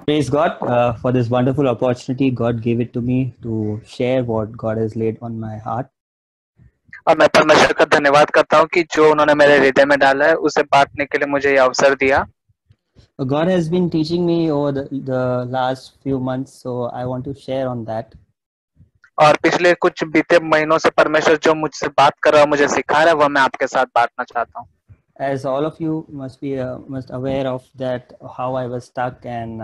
Praise God for this wonderful opportunity. God gave it to me to share what God has laid on my heart. और मैं परमेश्वर का धन्यवाद करता हूँ कि जो उन्होंने मेरे हृदय में डाला है उसे बांटने के लिए मुझे ये अवसर दिया। God has been teaching me over the last few months, so I want to share on that. और पिछले कुछ बीते महीनों से परमेश्वर जो मुझसे बात कर रहा है, मुझे सिखा रहा है, वह मैं आपके साथ बांटना चाहता हूँ। As all of you must be must aware of that, how I was stuck and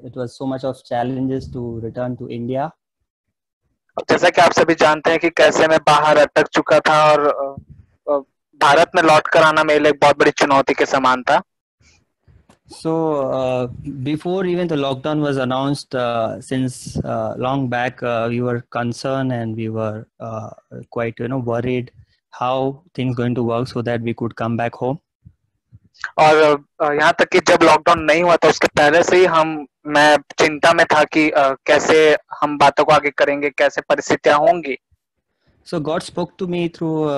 it was so much of challenges to return to India. अब जैसा कि आप सभी जानते हैं कि कैसे मैं बाहर अटक चुका था और भारत में लौट कर आना मेरे लिए एक बहुत बड़ी चुनौती के समान था। So before even the lockdown was announced, since long back, we were concerned and we were quite worried how things going to work so that we could come back home. और यहाँ तक कि जब लॉकडाउन नहीं हुआ था उसके पहले से ही मैं चिंता में था कि कैसे हम बातों को आगे करेंगे, कैसे परिस्थितियां होंगी। So God spoke to me through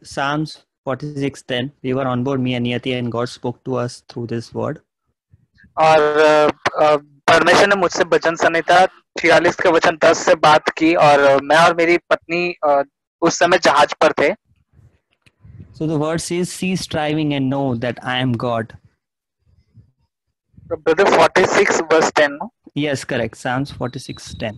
Psalms 46:10. We were on board, me and Niyati, and God spoke to us through this word. और परमेश्वर ने मुझसे वचन संहिता 46 के वचन 10 से बात की और मैं और मेरी पत्नी उस समय जहाज पर थे। So the word says, cease striving and know that I am God. Brother 46 verse 10 no, Yes, correct. Psalms 46:10.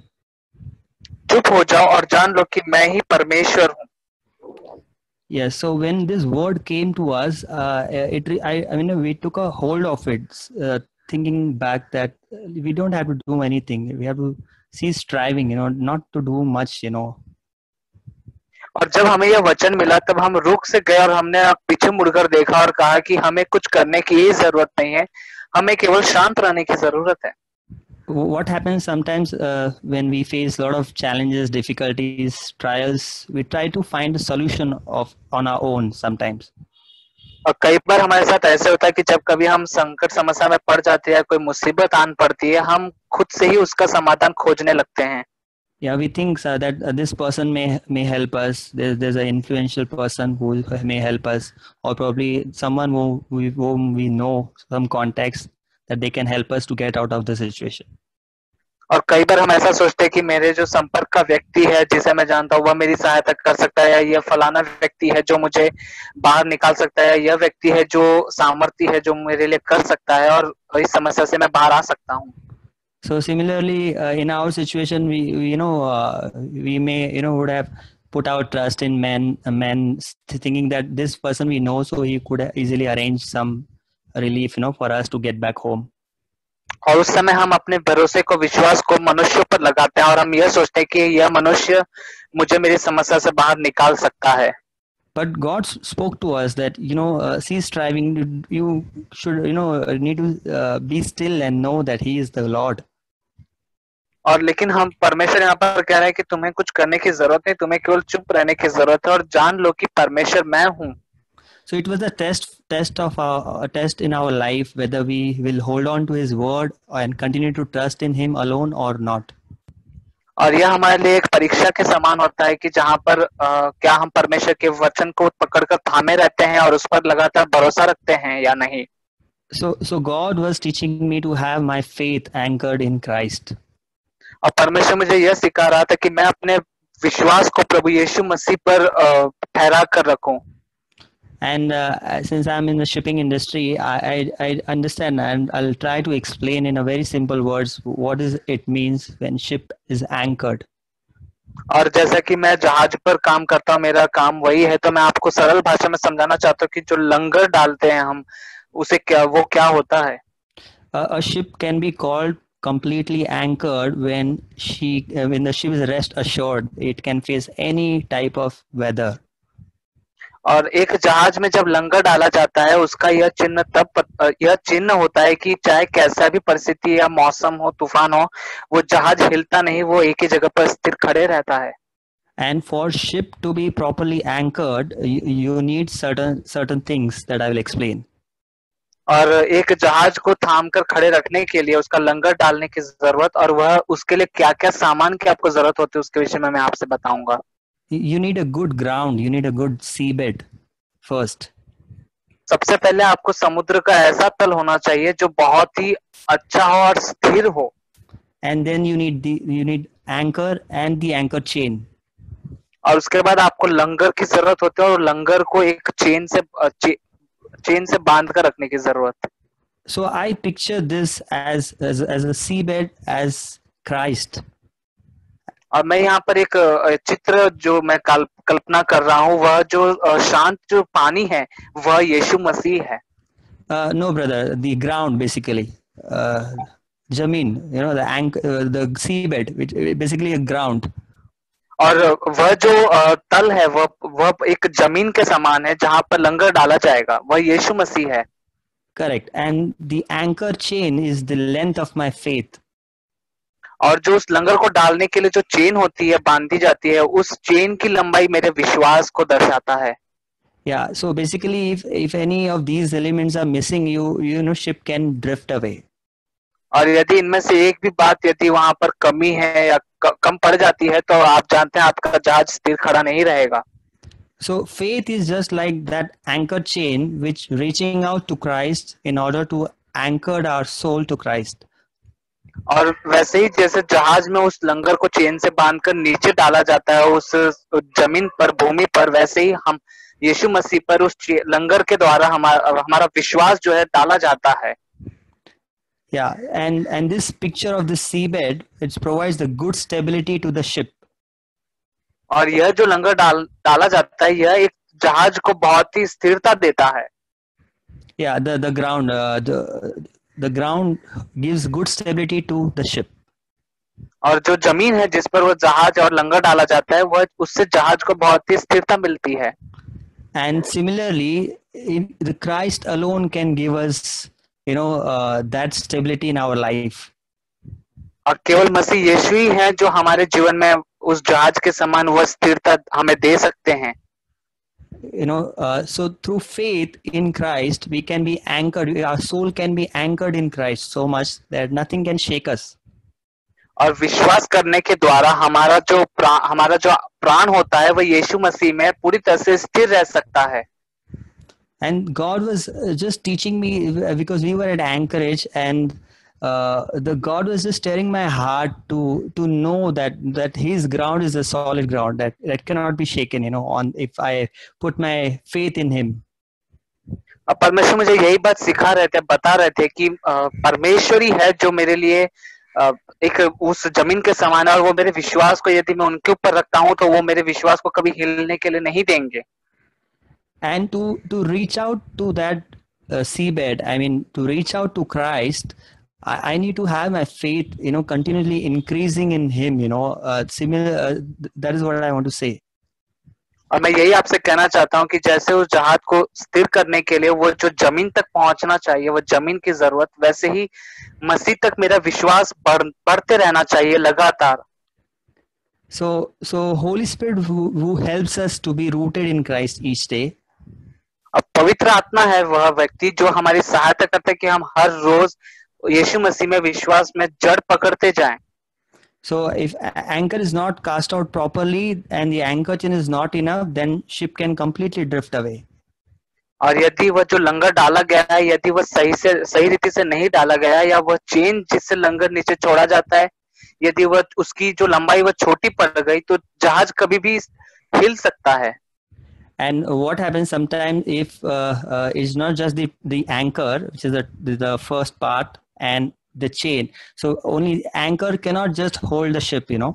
चुप हो जाओ और जान लो कि मैं ही परमेश्वर हूँ। Yes. So when this word came to us, I mean, we took a hold of it, thinking back that we don't have to do anything. We have to cease striving, not to do much, और जब हमें यह वचन मिला तब हम रुक से गए और हमने पीछे मुड़कर देखा और कहा कि हमें कुछ करने की ही जरूरत नहीं है, हमें केवल शांत रहने की जरूरत है। What happens sometimes when we face a lot of challenges, difficulties, trials, we try to find a solution on our own sometimes. और कई बार हमारे साथ ऐसे होता है कि जब कभी हम संकट समस्या में पड़ जाते हैं, कोई मुसीबत आन पड़ती है, हम खुद से ही उसका समाधान खोजने लगते हैं। Yeah, we think that this person may help us. There's an influential person who may help us, or probably someone whom we know, some contacts that they can help us to get out of the situation. और कई बार हम ऐसा सोचते हैं कि मेरे जो संपर्क का व्यक्ति है जिसे मैं जानता हूँ वह मेरी सहायता कर सकता है, या यह फलाना व्यक्ति है जो मुझे बाहर निकाल सकता है, यह व्यक्ति है जो सामर्थ्य है जो मेरे लिए कर सकता है और इस समस्या से मैं बाहर आ सकता हूँ। So similarly, in our situation, we may would have put our trust in men, thinking that this person we know, so he could easily arrange some relief, for us to get back home. और उस समय हम अपने भरोसे को, विश्वास को मनुष्यों पर लगाते हैं और हम यह सोचते हैं कि यह मनुष्य मुझे मेरी समस्या से बाहर निकाल सकता है। But God spoke to us that cease striving. You should need to be still and know that He is the Lord. और लेकिन हम परमेश्वर यहाँ पर कह रहे हैं कि तुम्हें कुछ करने की जरूरत नहीं, तुम्हें केवल चुप रहने की जरूरत है और जान लो कि परमेश्वर मैं हूँ। So it was a test in our life whether we will hold on to His word and continue to trust in Him alone or not. और यह हमारे लिए एक परीक्षा के समान होता है कि जहाँ पर क्या हम परमेश्वर के वचन को पकड़कर थामे रहते हैं और उस पर लगातार भरोसा रखते हैं या नहीं। So God was teaching me to have my faith anchored in Christ. और परमेश्वर मुझे यह सिखा रहा था कि मैं अपने विश्वास को प्रभु यीशु मसीह पर ठहरा कर रखूं। And since I'm in the shipping industry, I understand, and I'll try to explain in a very simple words what it means when ship is anchored. और जैसा कि मैं जहाज पर काम करता हूँ, मेरा काम वही है, तो मैं आपको सरल भाषा में समझाना चाहता हूँ कि जो लंगर डालते हैं हम, उसे वो क्या होता है। A ship can be called completely anchored when the ship is rest assured. It can face any type of weather. और एक जहाज में जब लंगर डाला जाता है उसका यह चिन्ह होता है कि चाहे कैसा भी परिस्थिति या मौसम हो, तूफान हो, वो जहाज हिलता नहीं, वो एक ही जगह पर स्थिर खड़े रहता है। And for ship to be properly anchored, you need certain things that I will explain. और एक जहाज को थाम कर खड़े रखने के लिए उसका लंगर डालने की जरूरत, और वह उसके लिए क्या क्या सामान की आपको जरूरत होती है उसके विषय में मैं आपसे बताऊंगा। You need a good ground. You need a good seabed first. सबसे पहले आपको समुद्र का ऐसा तल होना चाहिए जो बहुत ही अच्छा हो और स्थिर हो, and then you need anchor and the anchor chain. और उसके बाद आपको लंगर की जरूरत होती है और लंगर को एक चेन से बांध कर रखने की जरूरत है। So I picture this as a seabed as Christ. और मैं यहाँ पर एक चित्र जो मैं कल्पना कर रहा हूँ, वह जो शांत जो पानी है वह यीशु मसीह है। No, brother, the ground basically. Jameen, you know, the seabed, which basically a ground. और वह जो तल है वह एक जमीन के समान है जहाँ पर लंगर डाला जाएगा, वह यीशु मसीह है। Correct. And the anchor chain is the length of my faith. और जो उस लंगर को डालने के लिए जो चेन होती है, बांधी जाती है, उस चेन की लंबाई मेरे विश्वास को दर्शाता है। Yeah. So basically, if any of these elements are missing, you know, ship can drift away. और यदि इनमें से एक भी बात यदि वहां पर कमी है या कम पड़ जाती है तो आप जानते हैं आपका जहाज स्थिर खड़ा नहीं रहेगा। So faith is just like that anchor chain which reaching out to Christ in order to anchor our soul to Christ. और वैसे ही जैसे जहाज में उस लंगर को चेन से बांधकर नीचे डाला जाता है उस जमीन पर, भूमि पर, वैसे ही हम यीशु मसीह पर उस लंगर के द्वारा हमारा विश्वास जो है डाला जाता है। Yeah, and this picture of the seabed, it provides the good stability to the ship. और यह जो लंगर डाला जाता है यह एक जहाज को बहुत ही स्थिरता देता है। Yeah, the ground gives good stability to the ship. और जो जमीन है जिस पर वो जहाज और लंगर डाला जाता है वह उससे जहाज को बहुत ही स्थिरता मिलती है। And similarly, the Christ alone can give us, you know, that stability in our life. और केवल मसीह यीशु ही है जो हमारे जीवन में उस जहाज के समान वह स्थिरता हमें दे सकते हैं। You know, so through faith in Christ, we can be anchored. Our soul can be anchored in Christ so much that nothing can shake us. और विश्वास करने के द्वारा हमारा जो प्राण होता है वह यीशु मसीह में पूरी तरह से स्थिर रह सकता है। And God was just teaching me because we were at Anchorage, and the God was just stirring my heart to know that His ground is a solid ground that cannot be shaken. You know, on if I put my faith in Him. परमेश्वर मुझे यही बात सिखा रहे थे, बता रहे थे कि परमेश्वर ही है जो मेरे लिए एक उस जमीन के समान है, और वो मेरे विश्वास को यदि मैं उनके ऊपर रखता हूँ तो वो मेरे विश्वास को कभी हिलने के लिए नहीं देंगे। And to reach out to that seabed, I mean to reach out to Christ, I need to have my faith, you know, continually increasing in Him. You know, that is what I want to say. और मैं यही आपसे कहना चाहता हूँ कि जैसे उस जहाज को स्थिर करने के लिए वो जो जमीन तक पहुंचना चाहिए, वो जमीन की जरूरत, वैसे ही मसीह तक मेरा विश्वास बढ़ते रहना चाहिए लगातार। So Holy Spirit who helps us to be rooted in Christ each day. अब पवित्र आत्मा है वह व्यक्ति जो हमारी सहायता करता है कि हम हर रोज यीशु मसीह में विश्वास में जड़ पकड़ते जाएं। So if anchor is not cast out properly and the anchor chain is not enough, then ship can completely drift away. और यदि वह जो लंगर डाला गया है, यदि वह सही रीति से नहीं डाला गया, या वह चेन जिससे लंगर नीचे छोड़ा जाता है, यदि वह उसकी जो लंबाई वह छोटी पड़ गई तो जहाज कभी भी हिल सकता है। And what happens sometimes if is not just the anchor, which is the first part, and the chain. So only anchor cannot just hold the ship, you know.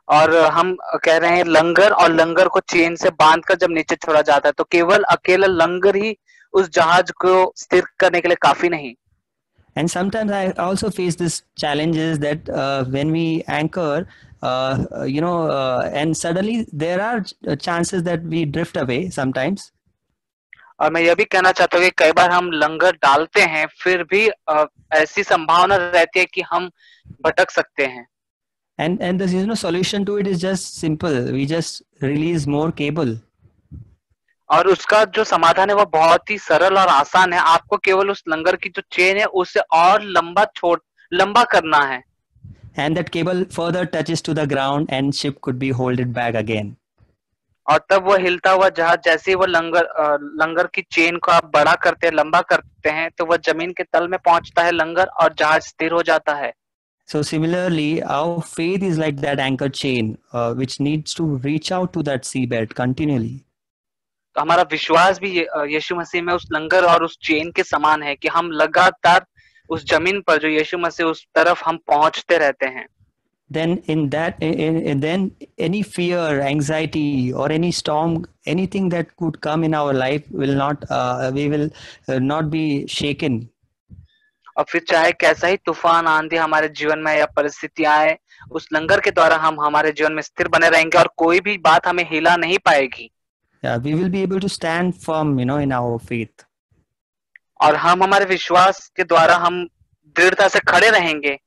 और हम कह रहे हैं लंगर, और लंगर को चेन से बांधकर जब नीचे छोड़ा जाता है तो केवल अकेला लंगर ही उस जहाज को स्थिर करने के लिए काफी नहीं। And sometimes I also face this challenges that when we anchor, you know, and suddenly there are chances that we drift away sometimes. और मैं यह भी कहना चाहता हूँ कि कई बार हम लंगर डालते हैं फिर भी ऐसी संभावना रहती है कि हम भटक सकते हैं। And the solution to it is just simple. We just release more cable. और उसका जो समाधान है वो बहुत ही सरल और आसान है। आपको केवल उस लंगर की जो चेन है उससे और लंबा करना है। And that cable further touches to the ground and ship could be holded back again. और तब वो हिलता हुआ जहाज जैसे ही वो लंगर की चेन को आप बड़ा करते हैं, लंबा करते हैं, तो वह जमीन के तल में पहुंचता है लंगर, और जहाज स्थिर हो जाता है। So similarly, our faith is like that anchor chain, which needs to reach out to that seabed continually. तो हमारा विश्वास भी यीशु मसीह में उस लंगर और उस चेन के समान है कि हम लगातार उस जमीन पर जो यीशु मसीह उस तरफ हम पहुंचते रहते हैं। Then then any fear, anxiety, or any storm, anything that could come in our life will not, we will not be shaken. और फिर चाहे कैसा ही तूफान आंधी हमारे जीवन में या परिस्थितियां आए, उस लंगर के द्वारा हम हमारे जीवन में स्थिर बने रहेंगे और कोई भी बात हमें हिला नहीं पाएगी। Yeah, we will be able to stand firm, in our faith. और हम हमारे विश्वास के द्वारा हम दृढ़ता से खड़े रहेंगे।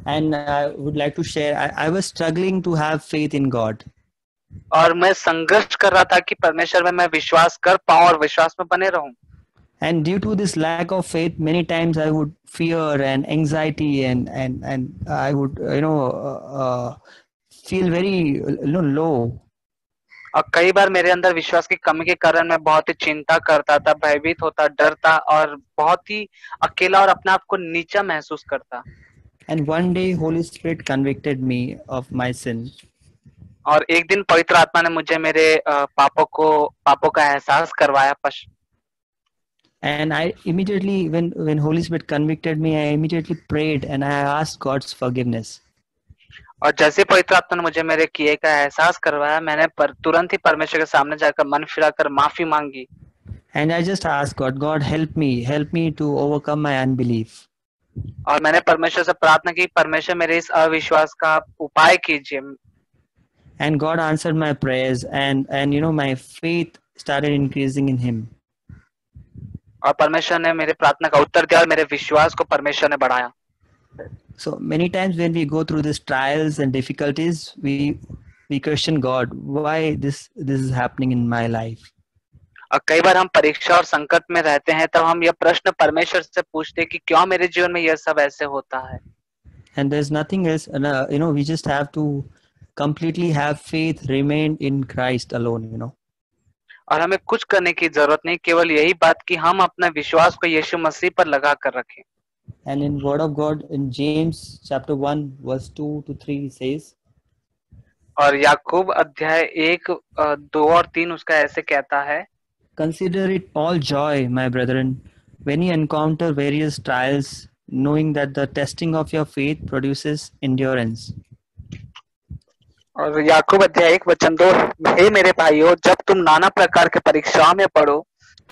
And I would like to share, I was struggling to have faith in God. और मैं संघर्ष कर रहा था कि परमेश्वर में मैं विश्वास कर पाऊं और विश्वास में बने रहूं। And due to this lack of faith, many times I would fear and anxiety and I would feel very low. और कई बार मेरे अंदर विश्वास की कमी के कारण मैं बहुत ही चिंता करता था, भयभीत होता, डरता और बहुत ही अकेला और अपने आप को नीचा महसूस करता। And one day Holy Spirit convicted me of my sin. और एक दिन पवित्र आत्मा ने मुझे मेरे पापों का एहसास करवाया। And I immediately, when Holy Spirit convicted me, I immediately prayed and I asked God's forgiveness. और जैसे पवित्र आत्मा ने मुझे मेरे किए का एहसास करवाया, मैंने तुरंत ही परमेश्वर के सामने जाकर मन फिराकर माफी मांगी। And I just asked God, help me to overcome my unbelief. और मैंने परमेश्वर से प्रार्थना की, परमेश्वर मेरे इस अविश्वास का उपाय कीजिए। And God answered my prayers and my faith started increasing in Him. और परमेश्वर ने मेरे प्रार्थना का उत्तर दिया और मेरे विश्वास को परमेश्वर ने बढ़ाया। So many times when we go through these trials and difficulties, we question God, why this is happening in my life. और कई बार हम परीक्षा और संकट में रहते हैं, तब हम यह प्रश्न परमेश्वर से पूछते हैं कि क्यों मेरे जीवन में यह सब ऐसे होता है। And there's nothing else, we just have to completely have faith, remain in Christ alone, और हमें कुछ करने की जरूरत नहीं, केवल यही बात कि हम अपना विश्वास को यीशु मसीह पर लगा कर रखें। And in Word of God, in James chapter 1 verse 2 to 3 says, और याकूब अध्याय 1, 2 और 3 उसका ऐसे कहता है, Consider it all joy, my brethren, when you encounter various trials, knowing that the testing of your faith produces endurance. और याकूब अध्याय 1 वचन 2, हे मेरे भाइयों, जब तुम नाना प्रकार के परीक्षाओं में पड़ो,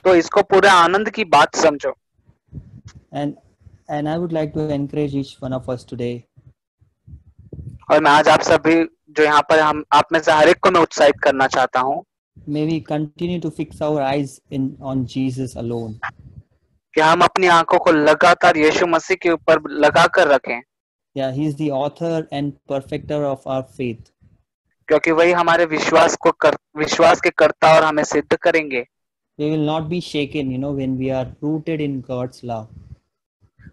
तो इसको पूरे आनंद की बात समझो। And I would like to encourage each one of us today. और मैं आज आप सभी जो यहाँ पर हम आप में से हर एक को मैं उत्साहित करना चाहता हूँ। May we continue to fix our eyes on Jesus alone. कि हम अपनी आंखों को लगातार यीशु मसीह के ऊपर लगा कर रखें। Yeah, he is the author and perfecter of our faith. क्योंकि वही हमारे विश्वास के कर्ता और हमें सिद्ध करेंगे। We will not be shaken, when we are rooted in God's love.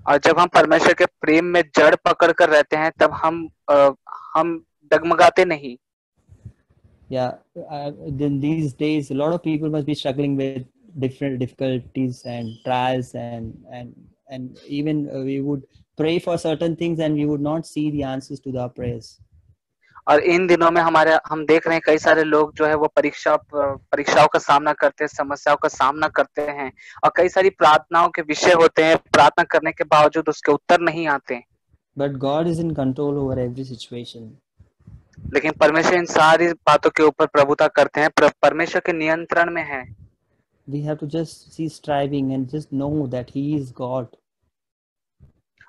और जब हम परमेश्वर के प्रेम में जड़ पकड़ कर रहते हैं, तब हम डगमगाते नहीं। Yeah, in these days, a lot of people must be struggling with different difficulties and trials, and even we would pray for certain things and we would not see the answers to our prayers. और इन दिनों में हम देख रहे हैं कई सारे लोग जो है वो परीक्षाओं का सामना करते हैं, समस्याओं का सामना करते हैं, और कई सारी प्रार्थनाओं के विषय होते हैं, प्रार्थना करने के बावजूद उसके उत्तर नहीं आते। But God is in control over every situation. लेकिन परमेश्वर इन सारी बातों के ऊपर प्रभुता करते हैं, परमेश्वर के नियंत्रण में है। We have to just cease striving and just know that He is God.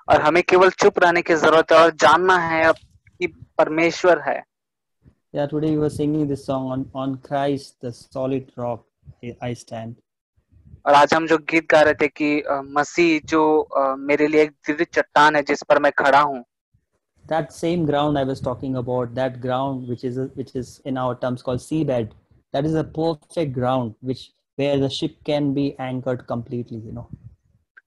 और हमें केवल चुप रहने की जरूरत है और जानना है कि परमेश्वर है। Yeah, today we were singing this song on Christ, the solid rock, I stand. और आज हम जो गीत गा रहे थे कि मसीह जो मेरे लिए एक दिव्य चट्टान है जिस पर मैं खड़ा हूँ। That same ground I was talking about, that ground which is in our terms called seabed, that is a perfect ground where the ship can be anchored completely,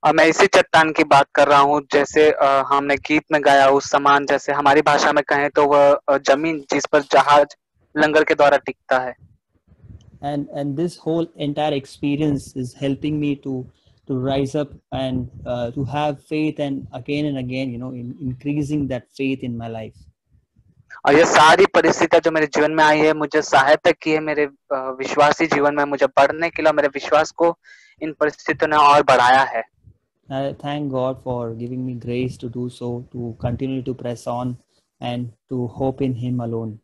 और मैं इसी चट्टान की बात कर रहा हूँ, जैसे हमने गीत में गाया उस समान, जैसे हमारी भाषा में कहें तो वह जमीन जिस पर जहाज लंगर के द्वारा टिकता है। and this whole entire experience is helping me to rise up and to have faith, and again, increasing that faith in my life. और ये सारी परिस्थितियां जो मेरे जीवन में आई है मुझे सहायता की है मेरे विश्वासी जीवन में मुझे बढ़ने के लिए, मेरे विश्वास को इन परिस्थितियों ने और बढ़ाया है। I thank God for giving me grace to do so, to continue to press on and to hope in Him alone.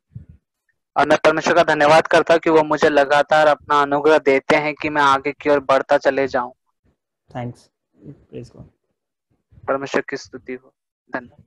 और मैं परमेश्वर का धन्यवाद करता हूँ कि वो मुझे लगातार अपना अनुग्रह देते हैं कि मैं आगे की ओर बढ़ता चले जाऊं। Thanks. Praise God. परमेश्वर की स्तुति हो। धन्यवाद।